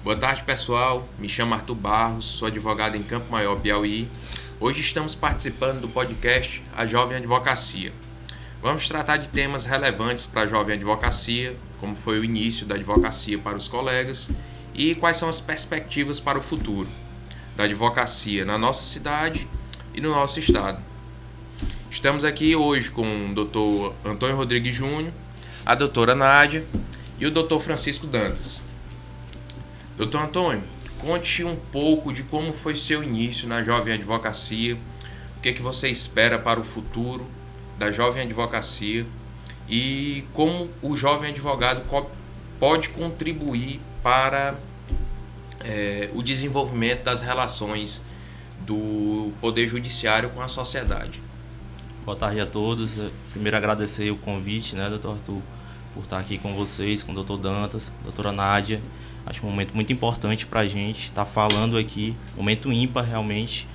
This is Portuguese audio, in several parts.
Boa tarde, pessoal. Me chamo Arthur Barros, sou advogado em Campo Maior, Piauí. Hoje estamos participando do podcast A Jovem Advocacia. Vamos tratar de temas relevantes para a jovem advocacia, como foi o início da advocacia para os colegas e quais são as perspectivas para o futuro da advocacia na nossa cidade e no nosso estado. Estamos aqui hoje com o Dr. Antônio Rodrigues Júnior, a doutora Nádia e o Dr. Francisco Dantas. Doutor Antônio, conte um pouco de como foi seu início na jovem advocacia, o que você espera para o futuro da jovem advocacia e como o jovem advogado pode contribuir para o desenvolvimento das relações do Poder Judiciário com a sociedade. Boa tarde a todos. Primeiro agradecer o convite, doutor Arthur, por estar aqui com vocês, com o doutor Dantas, doutora Nádia. Acho um momento muito importante para a gente estar falando aqui, momento ímpar realmente.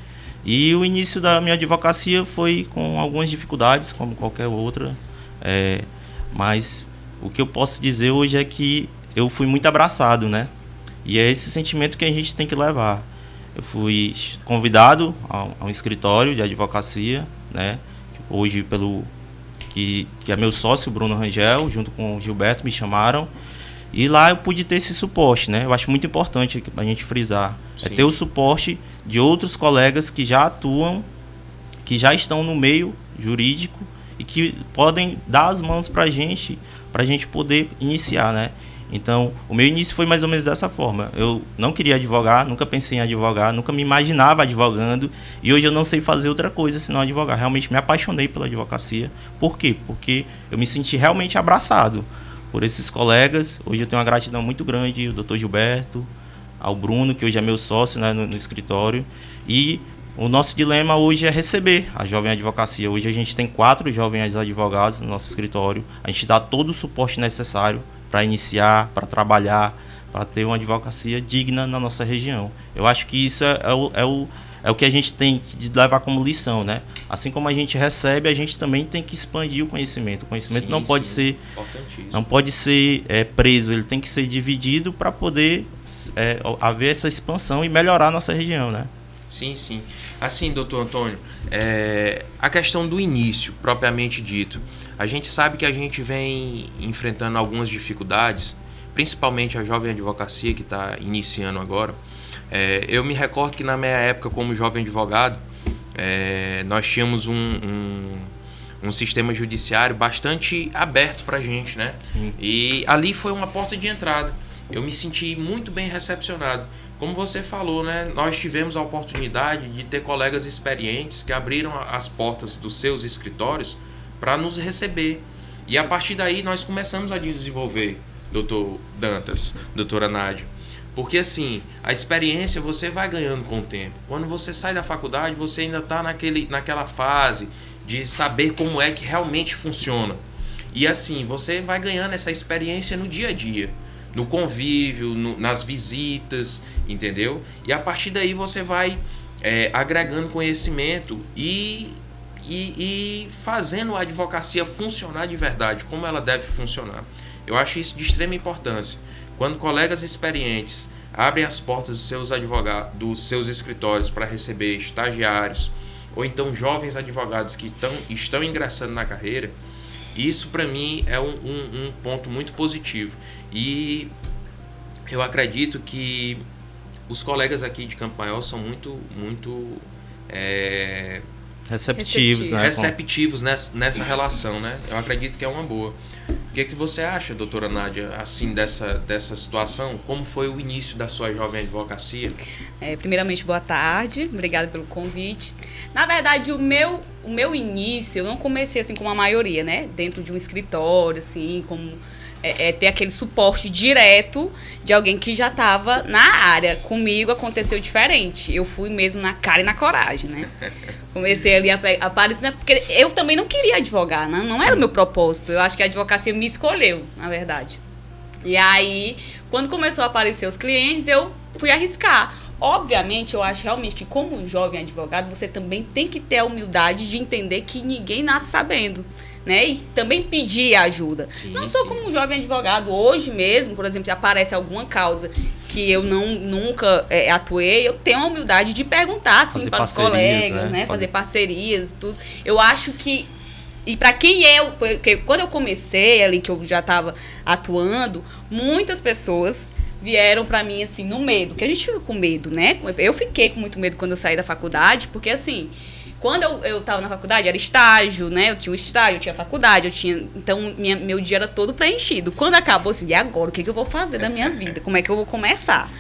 E o início da minha advocacia foi com algumas dificuldades, como qualquer outra, mas o que eu posso dizer hoje é que eu fui muito abraçado, E é esse sentimento que a gente tem que levar. Eu fui convidado a um escritório de advocacia, hoje que é meu sócio, Bruno Rangel, junto com o Gilberto, me chamaram. E lá eu pude ter esse suporte, Eu acho muito importante a gente frisar. Sim. É ter o suporte de outros colegas que já atuam, que já estão no meio jurídico e que podem dar as mãos para a gente poder iniciar, Então, o meu início foi mais ou menos dessa forma. Eu não queria advogar, nunca pensei em advogar, nunca me imaginava advogando. E hoje eu não sei fazer outra coisa senão advogar. Realmente me apaixonei pela advocacia. Por quê? Porque eu me senti realmente abraçado por esses colegas. Hoje eu tenho uma gratidão muito grande ao Dr. Gilberto, ao Bruno, que hoje é meu sócio no escritório. E o nosso dilema hoje é receber a jovem advocacia. Hoje a gente tem 4 jovens advogados no nosso escritório. A gente dá todo o suporte necessário para iniciar, para trabalhar, para ter uma advocacia digna na nossa região. Eu acho que isso é o que a gente tem de levar como lição, Assim como a gente recebe, a gente também tem que expandir o conhecimento. O conhecimento não pode ser preso, ele tem que ser dividido para poder haver essa expansão e melhorar a nossa região, Sim, sim. Assim, doutor Antônio, a questão do início, propriamente dito, a gente sabe que a gente vem enfrentando algumas dificuldades, principalmente a jovem advocacia que está iniciando agora. Eu me recordo que na minha época como jovem advogado, nós tínhamos um sistema judiciário bastante aberto para a gente, Sim. E ali foi uma porta de entrada. Eu me senti muito bem recepcionado. Como você falou, nós tivemos a oportunidade de ter colegas experientes que abriram as portas dos seus escritórios para nos receber. E a partir daí nós começamos a desenvolver, doutor Dantas, doutora Nádia. Porque assim, a experiência você vai ganhando com o tempo. Quando você sai da faculdade, você ainda está naquela fase de saber como é que realmente funciona. E assim, você vai ganhando essa experiência no dia a dia, no convívio, nas visitas, entendeu? E a partir daí você vai agregando conhecimento e fazendo a advocacia funcionar de verdade, como ela deve funcionar. Eu acho isso de extrema importância. Quando colegas experientes abrem as portas dos seus escritórios para receber estagiários, ou então jovens advogados que estão ingressando na carreira, isso para mim é um ponto muito positivo. E eu acredito que os colegas aqui de Campo Maior são muito receptivos nessa relação, Eu acredito que é uma boa. O que você acha, doutora Nádia, assim, dessa situação? Como foi o início da sua jovem advocacia? Primeiramente, boa tarde. Obrigada pelo convite. Na verdade, o meu início, eu não comecei assim como a maioria, dentro de um escritório, assim, como ter aquele suporte direto de alguém que já estava na área. Comigo aconteceu diferente. Eu fui mesmo na cara e na coragem, Comecei ali a aparecer, porque eu também não queria advogar, não era o meu propósito. Eu acho que a advocacia me escolheu, na verdade. E aí, quando começou a aparecer os clientes, eu fui arriscar. Obviamente, eu acho realmente que como um jovem advogado, você também tem que ter a humildade de entender que ninguém nasce sabendo, né? E também pedir ajuda. Sim, não só como um jovem advogado. Hoje mesmo, por exemplo, se aparece alguma causa que eu nunca atuei, eu tenho a humildade de perguntar, assim, para os colegas, né? Fazer parcerias e tudo. Eu acho que, e para quem porque quando eu comecei ali, que eu já estava atuando, muitas pessoas vieram para mim, assim, no medo, que a gente fica com medo, né? Eu fiquei com muito medo quando eu saí da faculdade, porque, assim, quando eu estava na faculdade, era estágio, né? Eu tinha o estágio, eu tinha faculdade, então meu dia era todo preenchido. Quando acabou, assim, e agora? O que eu vou fazer da minha vida? Como é que eu vou começar?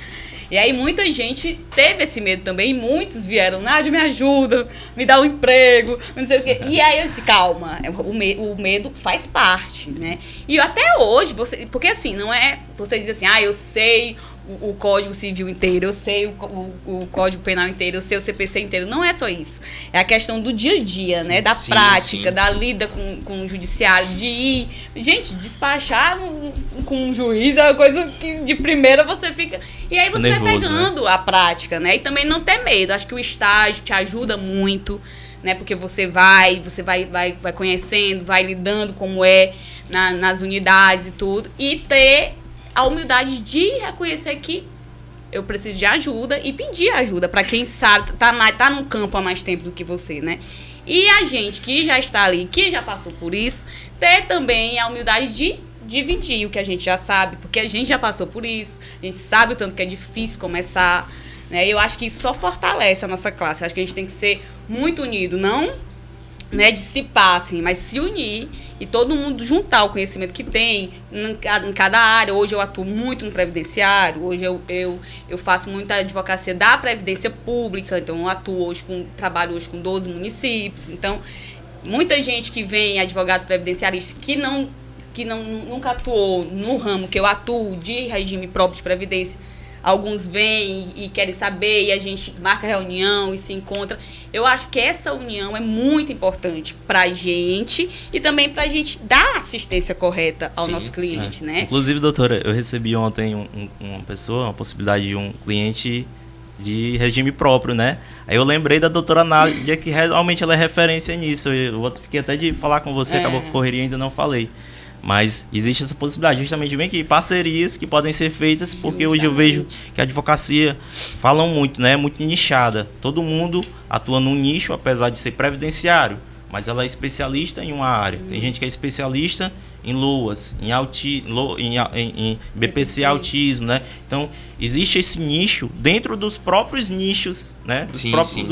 E aí muita gente teve esse medo também, e muitos vieram, Nádia, me ajuda, me dá um emprego, não sei o quê. E aí eu disse, calma, o medo faz parte, né? E até hoje, porque assim, não é, você diz assim, eu sei o Código Civil inteiro, eu sei o Código Penal inteiro, eu sei o CPC inteiro. Não é só isso. É a questão do dia a dia, né? Da prática, da lida com o judiciário, de ir... Gente, despachar com um juiz é uma coisa que de primeira você fica... E aí você vai pegando, né, a prática, né? E também não ter medo. Acho que o estágio te ajuda muito, né? Porque você vai conhecendo, vai lidando como é nas unidades e tudo. E ter a humildade de reconhecer que eu preciso de ajuda e pedir ajuda para quem sabe, tá no campo há mais tempo do que você, né? E a gente que já está ali, que já passou por isso, ter também a humildade de dividir o que a gente já sabe, porque a gente já passou por isso, a gente sabe o tanto que é difícil começar, né? Eu acho que isso só fortalece a nossa classe. Eu acho que a gente tem que ser muito unido, não, né, dissipar, assim, mas se unir e todo mundo juntar o conhecimento que tem em cada área. Hoje eu atuo muito no previdenciário, hoje eu faço muita advocacia da previdência pública, então eu atuo trabalho hoje com 12 municípios, então muita gente que vem advogado previdenciarista que nunca atuou no ramo que eu atuo de regime próprio de previdência. Alguns vêm e querem saber, e a gente marca reunião e se encontra. Eu acho que essa união é muito importante para a gente e também para a gente dar assistência correta ao nosso cliente, né? Inclusive, doutora, eu recebi ontem uma possibilidade de um cliente de regime próprio, né? Aí eu lembrei da doutora Nádia, que realmente ela é referência nisso. Eu fiquei até de falar com você, acabou que correria, ainda não falei. Mas existe essa possibilidade, justamente bem que parcerias que podem ser feitas, porque hoje eu vejo que a advocacia falam muito, né? É muito nichada. Todo mundo atua num nicho, apesar de ser previdenciário, mas ela é especialista em uma área. Tem gente que é especialista em LOAS, em BPC autismo, né? Então, existe esse nicho dentro dos próprios nichos, né? Dos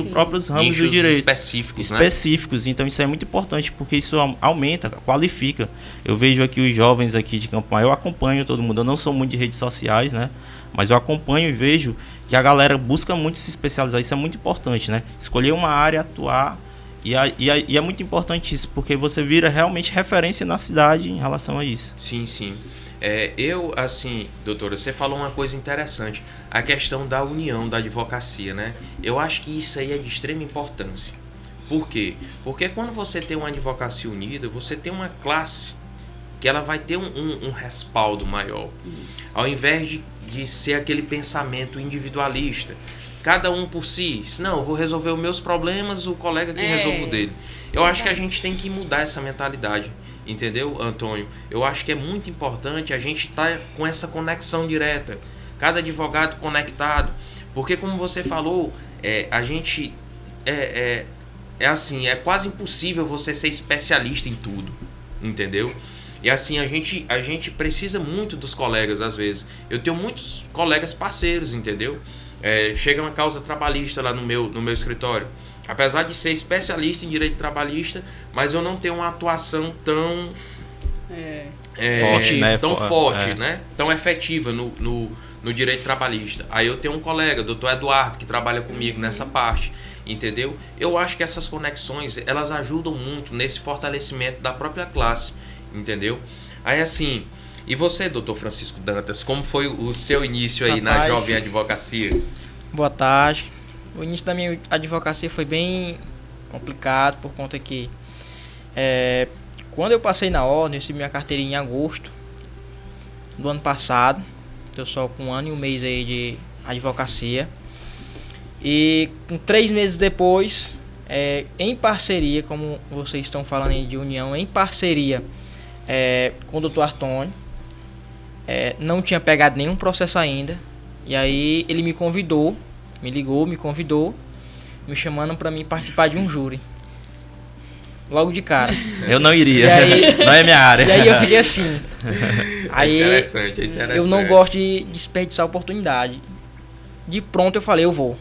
próprios ramos nichos do direito. Específicos, né? Então, isso é muito importante, porque isso aumenta, qualifica. Eu vejo aqui os jovens aqui de Campo Maior, eu acompanho todo mundo. Eu não sou muito de redes sociais, né? Mas eu acompanho e vejo que a galera busca muito se especializar. Isso é muito importante, né? Escolher uma área, atuar. E é muito importante isso, porque você vira realmente referência na cidade em relação a isso. Sim. Doutora, você falou uma coisa interessante, a questão da união da advocacia, né? Eu acho que isso aí é de extrema importância. Por quê? Porque quando você tem uma advocacia unida, você tem uma classe que ela vai ter um respaldo maior. Isso. Ao invés de ser aquele pensamento individualista, cada um por si. Não, eu vou resolver os meus problemas, o colega que resolve o dele. Eu acho que a gente tem que mudar essa mentalidade, entendeu, Antônio? Eu acho que é muito importante a gente estar com essa conexão direta, cada advogado conectado, porque como você falou, a gente é quase impossível você ser especialista em tudo, entendeu? E assim, a gente precisa muito dos colegas às vezes. Eu tenho muitos colegas parceiros, entendeu? Chega uma causa trabalhista lá no meu escritório. Apesar de ser especialista em direito trabalhista, mas eu não tenho uma atuação tão forte, né? Né? Tão efetiva no direito trabalhista. Aí eu tenho um colega, doutor Eduardo, que trabalha comigo nessa parte, entendeu? Eu acho que essas conexões, elas ajudam muito nesse fortalecimento da própria classe, entendeu? Aí assim... E você, doutor Francisco Dantas, como foi o seu início aí na Jovem Advocacia? Boa tarde. O início da minha advocacia foi bem complicado, por conta que quando eu passei na ordem, eu recebi minha carteirinha em agosto do ano passado. Estou só com 1 ano e 1 mês aí de advocacia. E 3 meses depois, em parceria, como vocês estão falando aí de união, em parceria com o doutor Antônio, não tinha pegado nenhum processo ainda, E aí ele me convidou, me ligou, me convidou, me chamando para mim participar de um júri. Logo de cara. Eu não iria, E aí- não é minha área. E aí eu fiquei assim. Aí É interessante, é interessante. eu não gosto de desperdiçar a oportunidade. De pronto eu falei, eu vou.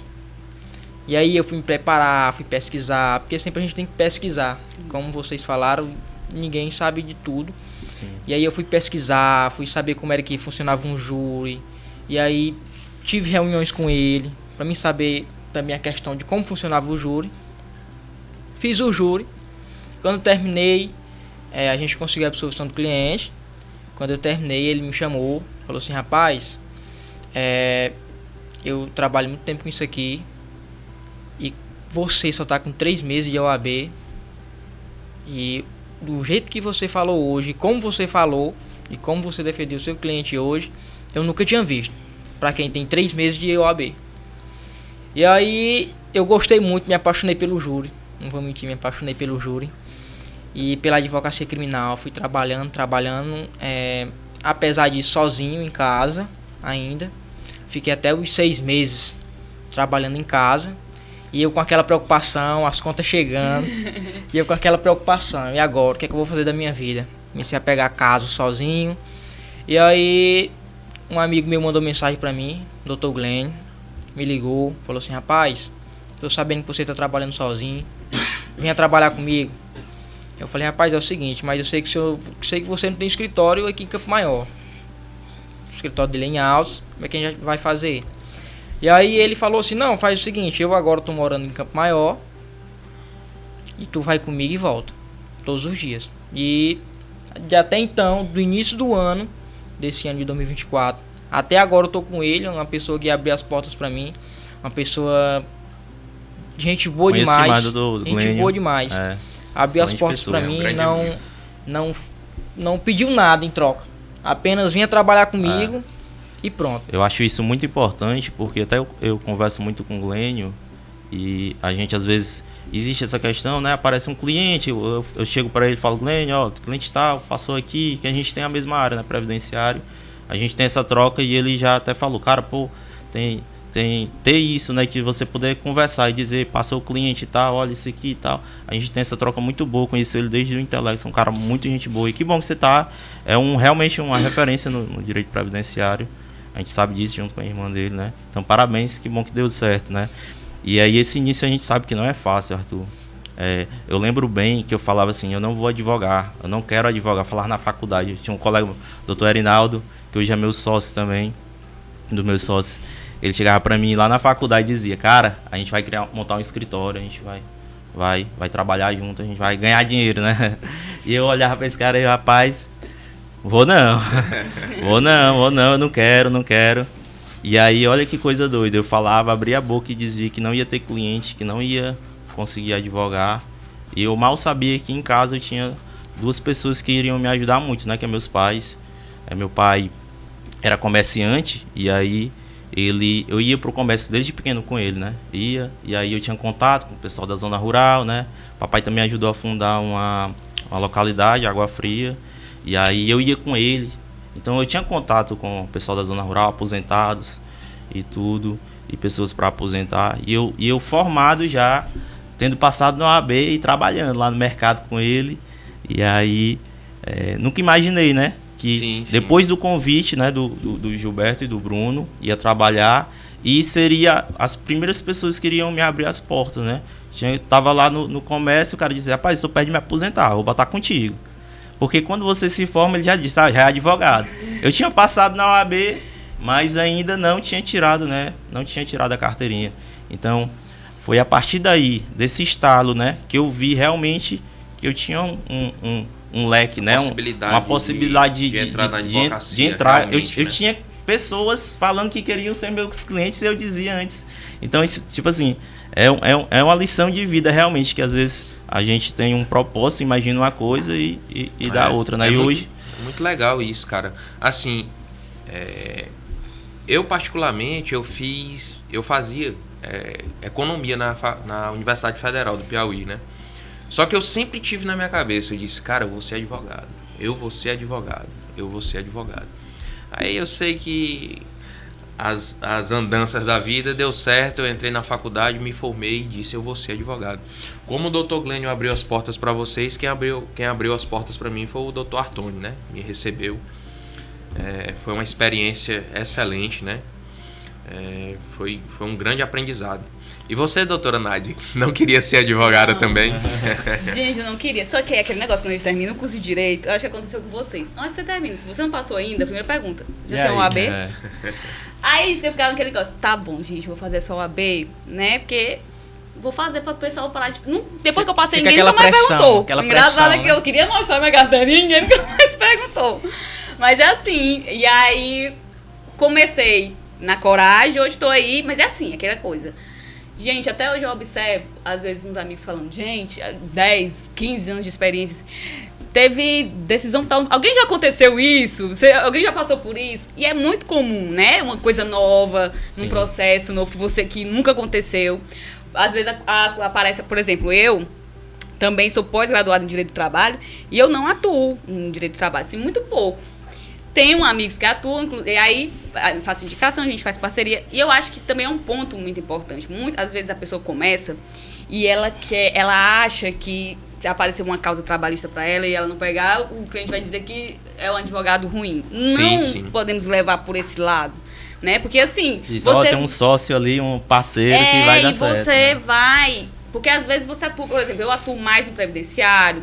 E aí eu fui me preparar, fui pesquisar, porque sempre a gente tem que pesquisar. Como vocês falaram, ninguém sabe de tudo. Sim. E aí eu fui pesquisar, fui saber como era que funcionava um júri. E aí tive reuniões com ele, para mim saber também a questão de como funcionava o júri. Fiz o júri. Quando terminei, a gente conseguiu a absolvição do cliente. Quando eu terminei, ele me chamou, falou assim, rapaz, eu trabalho muito tempo com isso aqui e você só tá com 3 meses de OAB e do jeito que você falou hoje, como você falou e como você defendeu o seu cliente hoje, eu nunca tinha visto para quem tem 3 meses de OAB. E aí eu gostei muito, me apaixonei pelo júri, não vou mentir, me apaixonei pelo júri e pela advocacia criminal. Fui trabalhando, apesar de sozinho em casa ainda. Fiquei até os 6 meses trabalhando em casa. E eu com aquela preocupação, as contas chegando. E eu com aquela preocupação. E agora, o que é que eu vou fazer da minha vida? Comecei a pegar caso sozinho. E aí, um amigo meu mandou mensagem pra mim, Dr. Glenn. Me ligou, falou assim, rapaz, tô sabendo que você tá trabalhando sozinho. Venha trabalhar comigo. Eu falei, rapaz, é o seguinte, mas eu sei que você não tem escritório aqui em Campo Maior. O escritório dele é em Altos, como é que a gente vai fazer? E aí ele falou assim, não, faz o seguinte, eu agora tô morando em Campo Maior e tu vai comigo e volta, todos os dias. E de até então, do início do ano, desse ano de 2024, até agora eu tô com ele, uma pessoa que abriu as portas pra mim, uma pessoa, gente boa Conheço demais, demais do gente Glênio. boa demais. É. Abriu as Excelente portas pessoa, pra é um mim, grande amigo. não pediu nada em troca. Apenas vinha trabalhar comigo e pronto. Eu acho isso muito importante, porque até eu converso muito com o Glênio e a gente às vezes existe essa questão, né? Aparece um cliente, eu chego para ele e falo, Glênio, ó, o cliente tal, passou aqui, que a gente tem a mesma área, né? Previdenciário. A gente tem essa troca e ele já até falou, cara, pô, tem ter isso, né, que você poder conversar e dizer, passou o cliente e tal, olha isso aqui e tal. A gente tem essa troca muito boa, conheci ele desde o Intelex, é um cara muito gente boa. E que bom que você tá, realmente uma referência no direito previdenciário. A gente sabe disso junto com a irmã dele, né? Então parabéns, que bom que deu certo, né? E aí esse início a gente sabe que não é fácil, Arthur. Eu lembro bem que eu falava assim, eu não vou advogar, eu não quero advogar, falar na faculdade. Eu tinha um colega, doutor Erinaldo, que hoje é meu sócio também, dos meus sócios. Ele chegava pra mim lá na faculdade e dizia, cara, a gente vai montar um escritório, a gente vai trabalhar junto, a gente vai ganhar dinheiro, né? E eu olhava pra esse cara e, rapaz, vou não, eu não quero. E aí, olha que coisa doida, eu falava, abria a boca e dizia que não ia ter cliente, que não ia conseguir advogar. E eu mal sabia que em casa eu tinha 2 pessoas que iriam me ajudar muito, né? Que é meus pais. Meu pai era comerciante e aí eu ia pro comércio desde pequeno com ele, né? E aí eu tinha contato com o pessoal da zona rural, né? Papai também ajudou a fundar uma localidade, Água Fria. E aí eu ia com ele. Então eu tinha contato com o pessoal da zona rural, aposentados e tudo, e pessoas para aposentar. E eu formado já, tendo passado na OAB e trabalhando lá no mercado com ele. E aí nunca imaginei, né? Que Sim. Depois do convite, né, do Gilberto e do Bruno, ia trabalhar e seria as primeiras pessoas que iriam me abrir as portas, né? Tava lá no comércio, o cara dizia, rapaz, estou perto de me aposentar, vou botar contigo. Porque quando você se forma, ele já diz, já é advogado. Eu tinha passado na OAB, mas ainda não tinha tirado, né? Não tinha tirado a carteirinha. Então, foi a partir daí, desse estalo, né, que eu vi realmente que eu tinha um leque, né? Uma possibilidade de entrar na advocacia. De entrar. Eu tinha pessoas falando que queriam ser meus clientes e eu dizia antes. Então, isso, tipo assim, é uma lição de vida realmente, que às vezes a gente tem um propósito, imagina uma coisa e dá outra, né? E hoje... Muito legal isso, cara. Assim, eu particularmente, eu fazia economia na Universidade Federal do Piauí, né? Só que eu sempre tive na minha cabeça, eu disse, cara, eu vou ser advogado, eu vou ser advogado. Aí eu sei que as andanças da vida, deu certo, eu entrei na faculdade, me formei e disse eu vou ser advogado. Como o Dr. Glênio abriu as portas para vocês, quem abriu as portas para mim foi o Dr. Artônio, né? Me recebeu. Foi uma experiência excelente, né? Foi um grande aprendizado. E você, doutora Nádia, não queria ser advogada também? Gente, eu não queria. Só que é aquele negócio, quando a gente termina o curso de Direito, eu acho que aconteceu com vocês. Na hora que você termina, se você não passou ainda, primeira pergunta, já tem um AB? Aí você ficava naquele negócio, tá bom, gente, vou fazer só o AB, né? Porque vou fazer para o pessoal parar de... Depois que eu passei, ninguém nunca mais perguntou. Engraçado é que eu queria mostrar minha carteirinha, ninguém nunca mais perguntou. Mas é assim, e aí comecei na coragem, hoje estou aí, mas é assim, aquela coisa. Gente, até hoje eu observo, às vezes, uns amigos falando, gente, 10, 15 anos de experiências, teve decisão tal. Alguém já aconteceu isso? Alguém já passou por isso? E é muito comum, né? Uma coisa nova, num processo novo que nunca aconteceu. Às vezes aparece, por exemplo, eu também sou pós-graduada em Direito do Trabalho e eu não atuo em Direito do Trabalho, assim, muito pouco. Tenho amigos que atuam, e aí faço indicação, a gente faz parceria. E eu acho que também é um ponto muito importante. Às vezes a pessoa começa e ela acha que se aparecer uma causa trabalhista para ela e ela não pegar, o cliente vai dizer que é um advogado ruim. Não podemos levar por esse lado, né? Porque assim... tem um sócio ali, um parceiro que vai dar certo. E você vai... Porque às vezes você atua, por exemplo, eu atuo mais no previdenciário,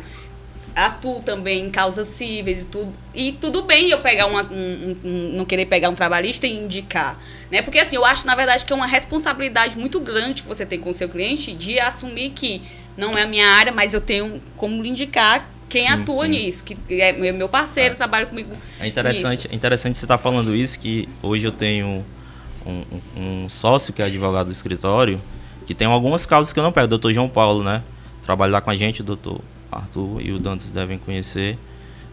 atuo também em causas cíveis e tudo. E tudo bem eu pegar não querer pegar um trabalhista e indicar, né? Porque assim, eu acho, na verdade, que é uma responsabilidade muito grande que você tem com o seu cliente de assumir que não é a minha área, mas eu tenho como lhe indicar quem atua nisso, que é meu parceiro, trabalha comigo. É interessante você estar falando isso, que hoje eu tenho um sócio que é advogado do escritório, que tem algumas causas que eu não pego, o doutor João Paulo, né? Trabalha lá com a gente, o doutor Arthur e o Dantas devem conhecer,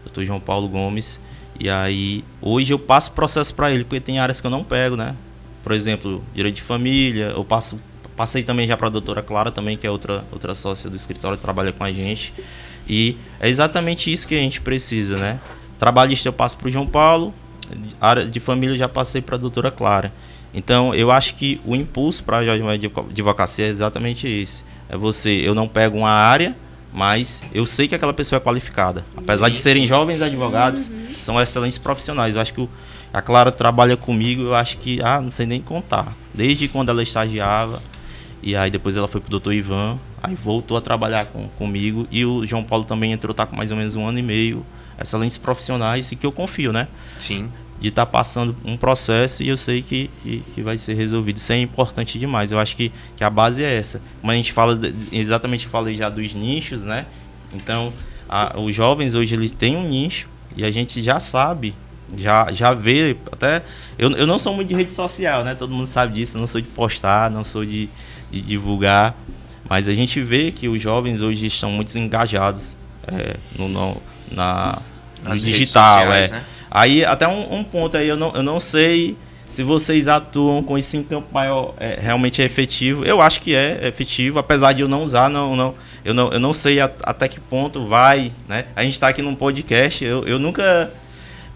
Dr. João Paulo Gomes. E aí, hoje eu passo processo para ele, porque tem áreas que eu não pego, né? Por exemplo, direito de família, eu passei também já para a doutora Clara também, que é outra sócia do escritório, que trabalha com a gente. E é exatamente isso que a gente precisa, né? Trabalhista eu passo para o João Paulo, área de família eu já passei para a doutora Clara. Então, eu acho que o impulso para a advocacia é exatamente esse. Eu não pego uma área, mas eu sei que aquela pessoa é qualificada. Apesar de serem jovens advogados, são excelentes profissionais. Eu acho que a Clara trabalha comigo, eu acho que, não sei nem contar. Desde quando ela estagiava, e aí depois ela foi pro Dr. Ivan, aí voltou a trabalhar comigo, e o João Paulo também entrou, tá com mais ou menos 1 ano e meio. Excelentes profissionais, e que eu confio, né? Sim. De estar passando um processo e eu sei que vai ser resolvido. Isso é importante demais. Eu acho que a base é essa. Como a gente fala, exatamente falei já dos nichos, né? Então, os jovens hoje eles têm um nicho e a gente já sabe, já vê, até... Eu não sou muito de rede social, né? Todo mundo sabe disso, eu não sou de postar, não sou de divulgar, mas a gente vê que os jovens hoje estão muito engajados no digital, sociais, né? Aí, até um ponto aí, eu não sei se vocês atuam com isso em campo maior, realmente é efetivo. Eu acho que é efetivo, apesar de eu não usar, eu não sei até que ponto vai, né? A gente está aqui num podcast, eu nunca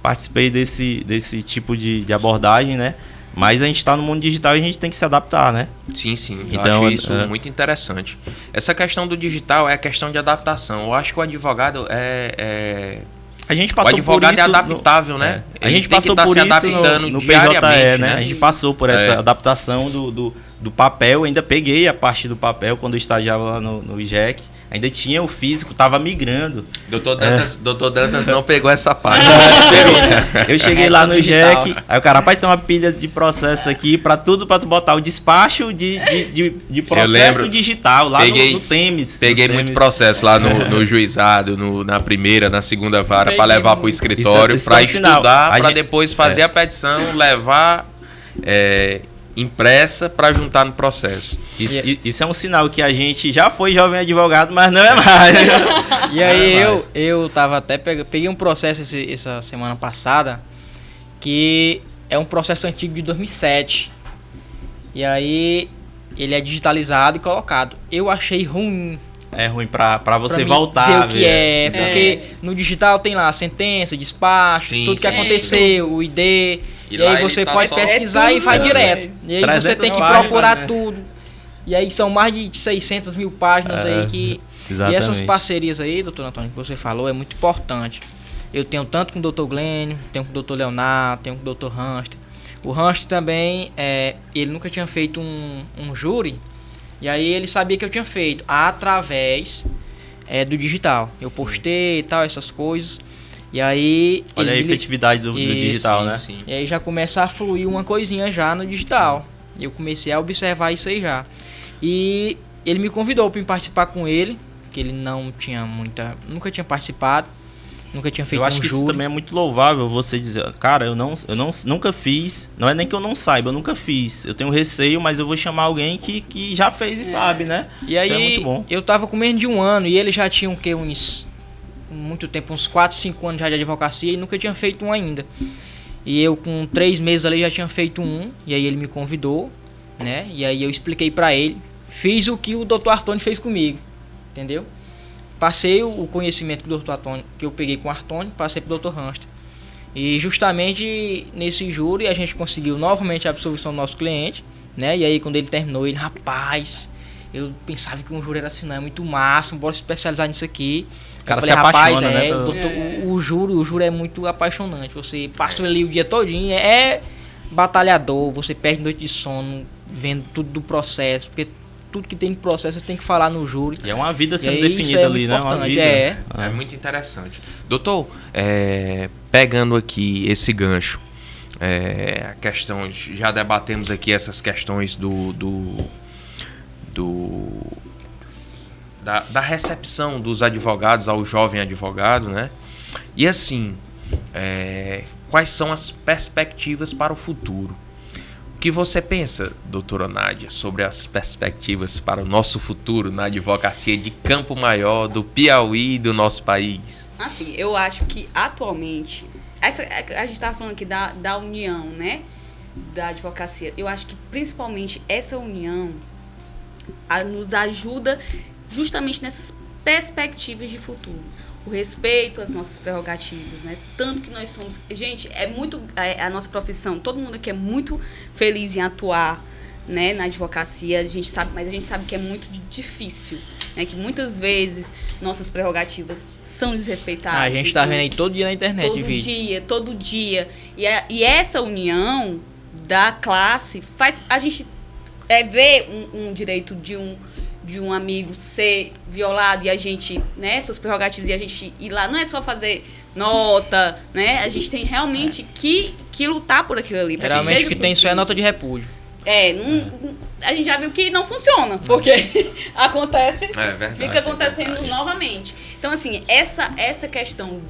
participei desse tipo de abordagem, né? Mas a gente está no mundo digital e a gente tem que se adaptar, né? Sim, Então, eu acho isso muito interessante. Essa questão do digital é a questão de adaptação. Eu acho que o advogado a gente passou o advogado por isso é adaptável, né? A gente passou por isso no PJE, né? A gente passou por essa adaptação do papel. Ainda peguei a parte do papel quando eu estagiava lá no IJEC. Ainda tinha o físico, tava migrando. Doutor Dantas não pegou essa parte. Eu cheguei lá no IJEC, aí o cara, rapaz, tem uma pilha de processo aqui pra tu botar o despacho de processo digital lá no Temes. Peguei muito processo lá no juizado, na primeira, na segunda vara, pra levar pro escritório, pra estudar, pra depois fazer a petição, levar impressa para juntar no processo. Isso é um sinal que a gente já foi jovem advogado, mas não é mais. E aí eu tava até peguei um processo essa semana passada, que é um processo antigo de 2007. E aí ele é digitalizado e colocado. Eu achei ruim é ruim pra você pra mim voltar. ver o que é. Porque no digital tem lá a sentença, despacho, Sim, tudo que sim. aconteceu, o ID. E lá aí ele você tá pode só- pesquisar e vai tudo, direto. E aí você 300 tem que páginas, procurar né? tudo. E aí são mais de 600 mil páginas aí que... Exatamente. E essas parcerias aí, doutor Antônio, que você falou, é muito importante. Eu tenho tanto com o doutor Glênio, tenho com o doutor Leonardo, tenho com o doutor Hamster. O Hamster também, ele nunca tinha feito um júri, e aí ele sabia que eu tinha feito através do digital. Eu postei e tal, essas coisas. E aí... Olha a ele me li- efetividade do Isso, digital, sim, né? sim. E aí já começa a fluir uma coisinha já no digital. Eu comecei a observar isso aí já. E ele me convidou para participar com ele, que ele nunca tinha participado, nunca tinha feito Eu acho um que isso júri. também é muito louvável, você dizer, cara, eu nunca fiz, não é nem que eu não saiba, eu nunca fiz. Eu tenho receio, mas eu vou chamar alguém que já fez e sabe, né? E aí isso é muito bom. eu tava com menos de um ano e ele já tinha muito tempo, uns 4, 5 anos já de advocacia e nunca tinha feito um ainda. E eu com 3 meses ali já tinha feito um, e aí ele me convidou, né? E aí eu expliquei pra ele, fiz o que o Dr. Artônio fez comigo, entendeu? Passei o conhecimento do Dr. Artônio, que eu peguei com o Artônio, passei pro Dr. Hamster. E justamente nesse júri a gente conseguiu novamente a absolvição do nosso cliente, né? E aí quando ele terminou, ele, rapaz, eu pensava que um júri era assim, não, é muito massa, bora se especializar nisso aqui. O cara Eu falei, se apaixona, né, pelo- doutor, o júri é muito apaixonante. Você passa ali o dia todinho, é batalhador, você perde noite de sono, vendo tudo do processo, porque tudo que tem de processo você tem que falar no júri. E é uma vida E sendo aí, definida isso é ali, muito né? Uma importante, vida. É muito interessante. Doutor, pegando aqui esse gancho, a questão, já debatemos aqui essas questões da recepção dos advogados ao jovem advogado, né? E assim, quais são as perspectivas para o futuro? O que você pensa, doutora Nádia, sobre as perspectivas para o nosso futuro na advocacia de Campo Maior, do Piauí e do nosso país? Assim, eu acho que atualmente, a gente estava falando aqui da união, né, da advocacia. Eu acho que principalmente essa união nos ajuda justamente nessas perspectivas de futuro. O respeito às nossas prerrogativas, né? Tanto que nós somos... Gente, é muito... A nossa profissão, todo mundo aqui é muito feliz em atuar, né, na advocacia, a gente sabe, mas a gente sabe que é muito difícil, né? Que muitas vezes nossas prerrogativas são desrespeitadas. A gente tá vendo aí todo dia na internet vídeo. Todo dia. E essa união da classe faz a gente ver um direito de um amigo ser violado e a gente, né, suas prerrogativas, e a gente ir lá, não é só fazer nota, né, a gente tem realmente que lutar por aquilo ali. Geralmente o que tem só é nota de repúdio. A gente já viu que não funciona, porque acontece, Verdade, fica acontecendo verdade. novamente. Então, assim, essa questão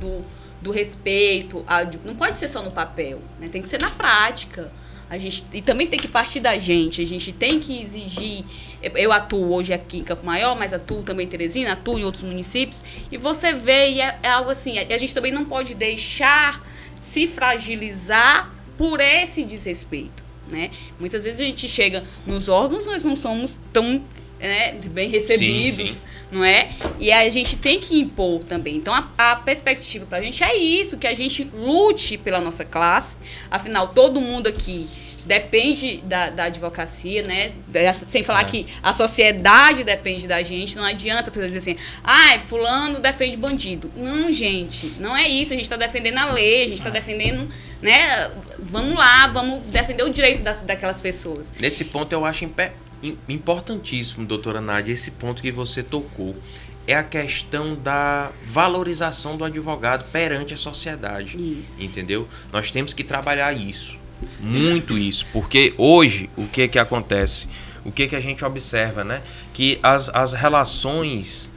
do respeito, não pode ser só no papel, né, tem que ser na prática. E também tem que partir da gente, a gente tem que exigir. Eu atuo hoje aqui em Campo Maior, mas atuo também em Teresina, atuo em outros municípios, e você vê, e é algo assim, a gente também não pode deixar se fragilizar por esse desrespeito, né? Muitas vezes a gente chega nos órgãos, nós não somos tão bem recebidos, Sim. não é? E a gente tem que impor também. Então, a perspectiva pra gente é isso, que a gente lute pela nossa classe. Afinal, todo mundo aqui depende da advocacia, né? Sem falar que a sociedade depende da gente. Não adianta a pessoa dizer assim, fulano defende bandido. Não, gente, não é isso. A gente está defendendo a lei, a gente está defendendo, né? Vamos lá, vamos defender o direito daquelas pessoas. Nesse ponto eu acho importantíssimo, doutora Nádia, esse ponto que você tocou. É a questão da valorização do advogado perante a sociedade. Isso. Entendeu? Nós temos que trabalhar isso. Muito isso. Porque hoje, o que acontece? O que a gente observa, né? Que as relações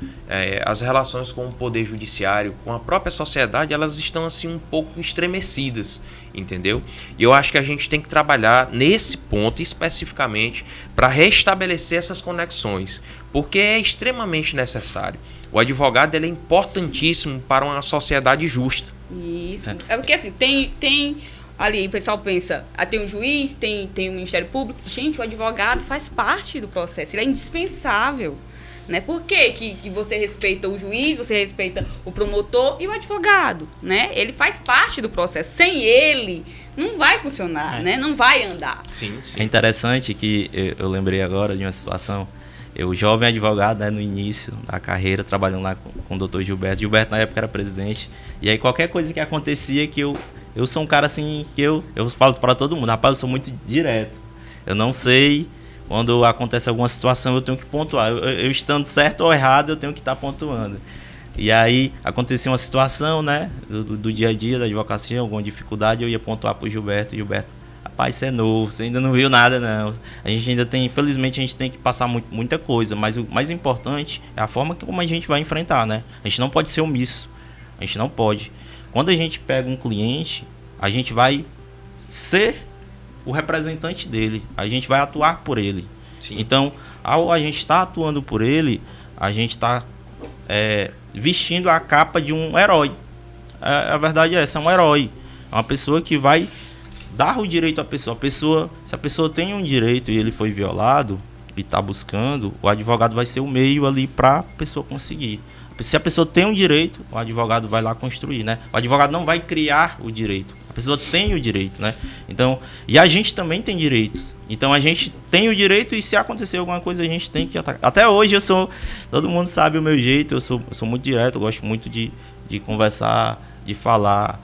com o poder judiciário, com a própria sociedade, elas estão assim um pouco estremecidas, entendeu? E eu acho que a gente tem que trabalhar nesse ponto especificamente para restabelecer essas conexões, porque é extremamente necessário. O advogado, ele é importantíssimo para uma sociedade justa. Isso. É porque assim, tem Ali o pessoal pensa, tem um juiz, tem o Ministério Público. Gente, o advogado faz parte do processo, ele é indispensável. Né? Por que você respeita o juiz, você respeita o promotor e o advogado? Né? Ele faz parte do processo. Sem ele, não vai funcionar, né? Não vai andar. Sim. É interessante que eu lembrei agora de uma situação. Eu, jovem advogado, né, no início da carreira, trabalhando lá com o doutor Gilberto. Gilberto, na época, era presidente. E aí, qualquer coisa que acontecia, que eu sou um cara assim, que eu falo para todo mundo, rapaz, eu sou muito direto. Eu não sei... Quando acontece alguma situação, eu tenho que pontuar. Eu estando certo ou errado, eu tenho que estar pontuando. E aí, acontecia uma situação, né, do dia a dia da advocacia, alguma dificuldade, eu ia pontuar para o Gilberto. Gilberto, rapaz, você é novo, você ainda não viu nada, não. A gente ainda tem, infelizmente, a gente tem que passar muita coisa, mas o mais importante é a forma como a gente vai enfrentar, né? A gente não pode ser omisso. A gente não pode. Quando a gente pega um cliente, a gente vai ser o representante dele, a gente vai atuar por ele. Sim. Então, ao a gente estar atuando por ele, a gente está vestindo a capa de um herói. A verdade é essa, é um herói. É uma pessoa que vai dar o direito à pessoa. Se a pessoa tem um direito e ele foi violado e está buscando, o advogado vai ser o meio ali para a pessoa conseguir. Se a pessoa tem um direito, o advogado vai lá construir, né? O advogado não vai criar o direito. A pessoa tem o direito, né? Então, e a gente também tem direitos. Então a gente tem o direito e se acontecer alguma coisa a gente tem que atacar. Até hoje todo mundo sabe o meu jeito, eu sou muito direto, eu gosto muito de conversar, de falar.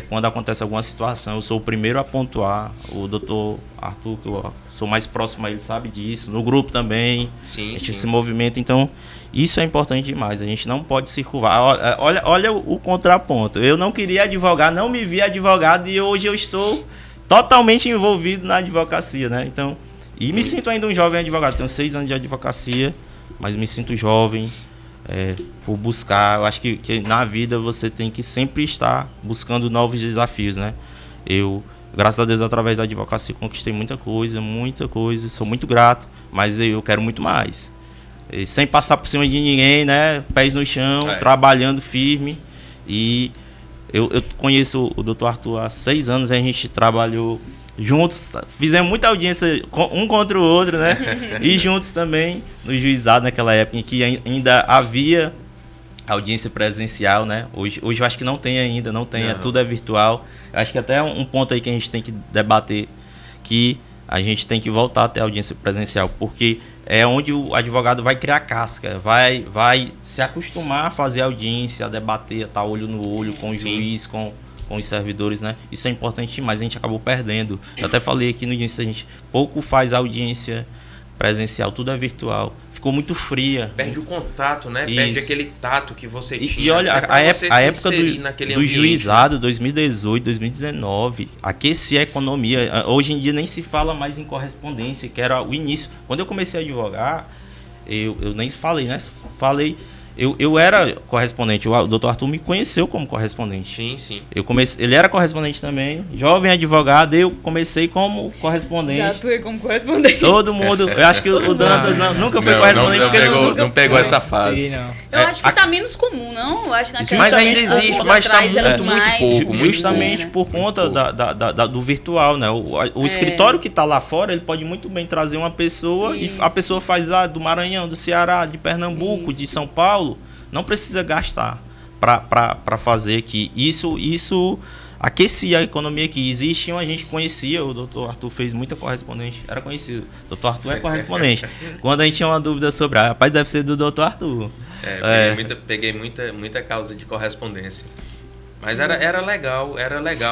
Quando acontece alguma situação, eu sou o primeiro a pontuar. O doutor Arthur, que eu sou mais próximo a ele, sabe disso. No grupo também, Sim, a gente sim. se movimenta. Então, isso é importante demais. A gente não pode se curvar. Olha o contraponto. Eu não queria advogar, não me via advogado e hoje eu estou totalmente envolvido na advocacia, né? Então, e me sinto ainda um jovem advogado. Tenho 6 anos de advocacia, mas me sinto jovem. Por buscar, eu acho que na vida você tem que sempre estar buscando novos desafios, né? Eu, graças a Deus, através da advocacia conquistei muita coisa, sou muito grato, mas eu quero muito mais. E sem passar por cima de ninguém, né? Pés no chão, trabalhando firme. E eu conheço o Dr. Arthur há 6 anos, a gente trabalhou juntos, fizemos muita audiência um contra o outro, né? E juntos também no juizado naquela época em que ainda havia audiência presencial, né? Hoje eu acho que não tem ainda, tudo é virtual. Eu acho que até um ponto aí que a gente tem que debater, que a gente tem que voltar a ter audiência presencial, porque é onde o advogado vai criar casca, vai se acostumar a fazer audiência, a debater, a estar olho no olho com o juiz, com os servidores, né? Isso é importante demais, a gente acabou perdendo. Eu até falei aqui no início, a gente pouco faz audiência presencial, tudo é virtual. Ficou muito fria. Perde o contato, né? Isso. Perde aquele tato que você tinha. E olha, a época do juizado, né? 2018, 2019, aquecia a economia. Hoje em dia nem se fala mais em correspondência, que era o início. Quando eu comecei a advogar, eu nem falei, né? Eu era correspondente, o Dr. Arthur me conheceu como correspondente. Sim. Ele era correspondente também, jovem advogado, eu comecei como correspondente. Já atuei como correspondente. Todo mundo, eu acho que o Dantas nunca foi correspondente. Não pegou essa fase. Eu acho que tá menos comum, não? Eu acho que naquela Mas ainda existe, mas tá muito pouco. Justamente por conta do virtual, né? O escritório que está lá fora, ele pode muito bem trazer uma pessoa e a pessoa faz lá do Maranhão, do Ceará, de Pernambuco, de São Paulo. Não precisa gastar para fazer que isso aquecia a economia que existia. A gente conhecia, o Dr. Arthur fez muita correspondente, era conhecido. O Dr. Arthur é correspondente. Quando a gente tinha uma dúvida sobre, rapaz, deve ser do Dr. Arthur. Peguei muita causa de correspondência. Mas era legal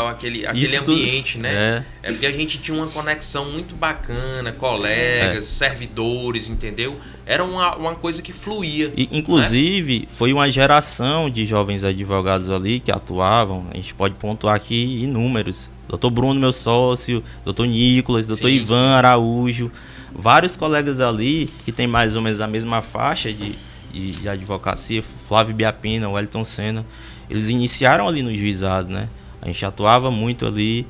aquele ambiente, né? É porque a gente tinha uma conexão muito bacana, colegas, servidores, entendeu? Era uma coisa que fluía. Inclusive, né? Foi uma geração de jovens advogados ali que atuavam. A gente pode pontuar aqui inúmeros. Dr. Bruno, meu sócio, Dr. Nicolas, Dr. Ivan Araújo. Vários colegas ali que tem mais ou menos a mesma faixa de advocacia. Flávio Biapina, Wellington Senna. Eles iniciaram ali no juizado, né? A gente atuava muito ali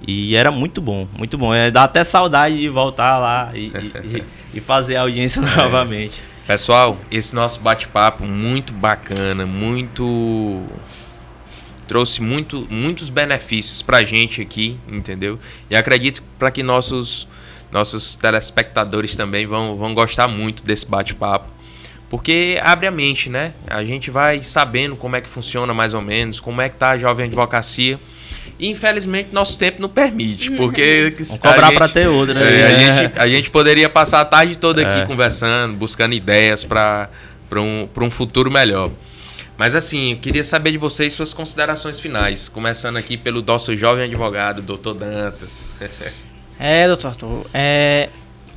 e era muito bom, muito bom. Dá até saudade de voltar lá e fazer a audiência novamente. Pessoal, esse nosso bate-papo muito bacana, muito trouxe muitos benefícios pra gente aqui, entendeu? E acredito para que nossos telespectadores também vão gostar muito desse bate-papo, porque abre a mente, né? A gente vai sabendo como é que funciona mais ou menos, como é que tá a Jovem Advocacia. E, infelizmente, nosso tempo não permite, porque Vamos cobrar para ter outra, né? a gente poderia passar a tarde toda aqui conversando, buscando ideias para um futuro melhor. Mas assim, eu queria saber de vocês suas considerações finais, começando aqui pelo nosso jovem advogado, Dr. Dantas. Doutor Arthur,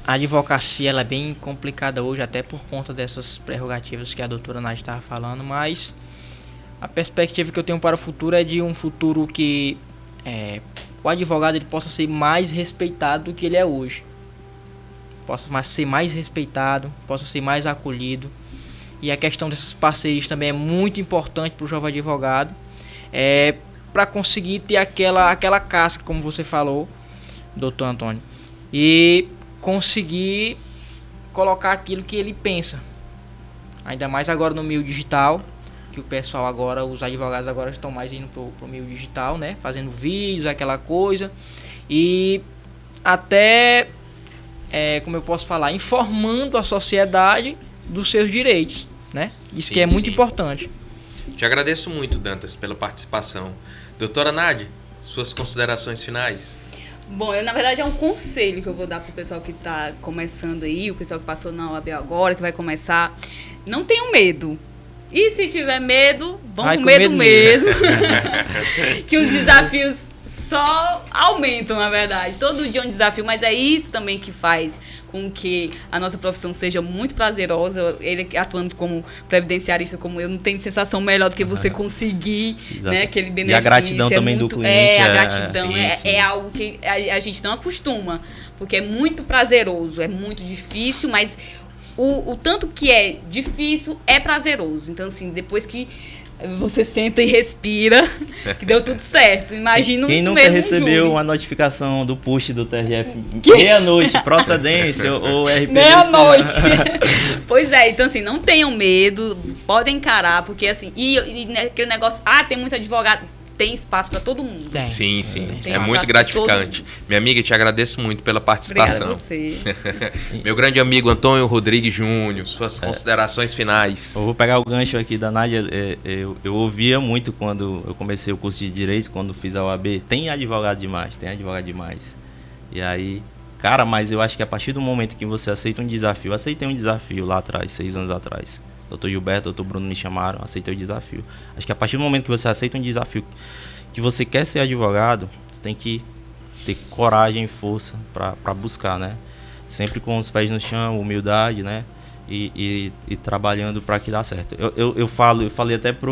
a advocacia ela é bem complicada hoje, até por conta dessas prerrogativas que a doutora Nádia estava falando, mas a perspectiva que eu tenho para o futuro é de um futuro que o advogado ele possa ser mais respeitado do que ele é hoje. Possa ser mais respeitado, possa ser mais acolhido. E a questão desses parceiros também é muito importante para o jovem advogado, para conseguir ter aquela casca, como você falou, doutor Antônio, e conseguir colocar aquilo que ele pensa. Ainda mais agora no meio digital, que o pessoal agora, os advogados agora estão mais indo pro meio digital, né? Fazendo vídeos, aquela coisa. E até, como eu posso falar, informando a sociedade dos seus direitos, né? Isso Sim, que é muito sim. importante. Te agradeço muito, Dantas, pela participação. Doutora Nádia, suas considerações finais? Bom, na verdade é um conselho que eu vou dar pro pessoal que tá começando aí, o pessoal que passou na OAB agora, que vai começar. Não tenham medo. E se tiver medo, vão com medo mesmo. Que os desafios só aumentam, na verdade. Todo dia é um desafio, mas é isso também que faz com que a nossa profissão seja muito prazerosa. Ele atuando como previdenciarista, como eu, não tem sensação melhor do que você conseguir, né, aquele benefício. E a gratidão também do cliente. A gratidão sim. é algo que a gente não acostuma, porque é muito prazeroso, é muito difícil, mas o tanto que é difícil é prazeroso. Então, assim, depois que você senta e respira, que deu tudo certo. Imagina quem nunca recebeu uma notificação do push do TRF meia-noite, procedência ou RP? Meia-noite. Pois é, então assim, não tenham medo, podem encarar, porque assim, e aquele negócio, tem muito advogado. Tem espaço para todo mundo. Sim. Tem É muito gratificante. Minha amiga, te agradeço muito pela participação. Obrigada a você. Meu grande amigo Antônio Rodrigues Júnior, suas considerações finais. Eu vou pegar o gancho aqui da Nádia. Eu ouvia muito quando eu comecei o curso de Direito, quando fiz a OAB. Tem advogado demais. E aí, cara, mas eu acho que a partir do momento que você aceita um desafio, eu aceitei um desafio lá atrás, 6 anos atrás. Dr. Gilberto, Dr. Bruno me chamaram, aceitei o desafio. Acho que a partir do momento que você aceita um desafio, que você quer ser advogado, você tem que ter coragem e força para buscar, né? Sempre com os pés no chão, humildade, né? E trabalhando para que dá certo. Eu falei até para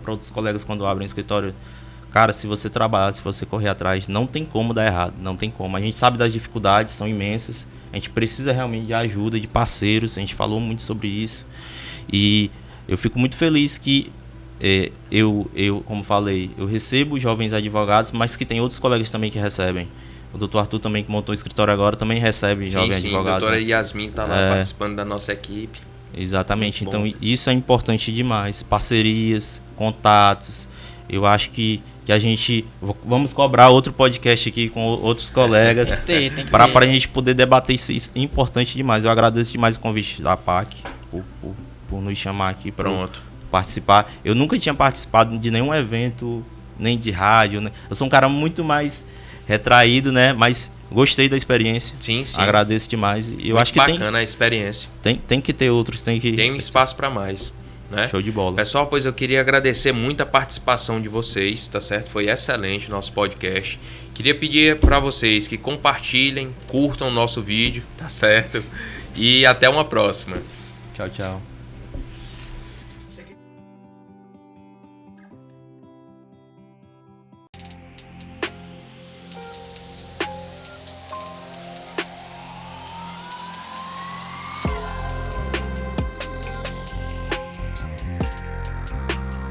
outros colegas quando abrem o escritório, cara, se você trabalhar, se você correr atrás, não tem como dar errado, não tem como. A gente sabe das dificuldades, são imensas, a gente precisa realmente de ajuda, de parceiros, a gente falou muito sobre isso. E eu fico muito feliz que como falei, eu recebo jovens advogados, mas que tem outros colegas também que recebem. O doutor Arthur também, que montou o escritório agora, também recebe jovens advogados. A doutora Yasmin está lá participando da nossa equipe. Exatamente, muito bom. Então isso é importante demais. Parcerias, contatos. Eu acho que a gente... Vamos cobrar outro podcast aqui com outros colegas para a gente poder debater isso. Isso é importante demais. Eu agradeço demais o convite da PAC por nos chamar aqui para participar. Eu nunca tinha participado de nenhum evento, nem de rádio, né? Eu sou um cara muito mais retraído, né? Mas gostei da experiência. Sim. Agradeço demais. E eu acho que bacana a experiência. Tem que ter outros. Tem um espaço para mais. Né? Show de bola. Pessoal, pois eu queria agradecer muito a participação de vocês, tá certo? Foi excelente o nosso podcast. Queria pedir para vocês que compartilhem, curtam o nosso vídeo, tá certo? E até uma próxima. Tchau.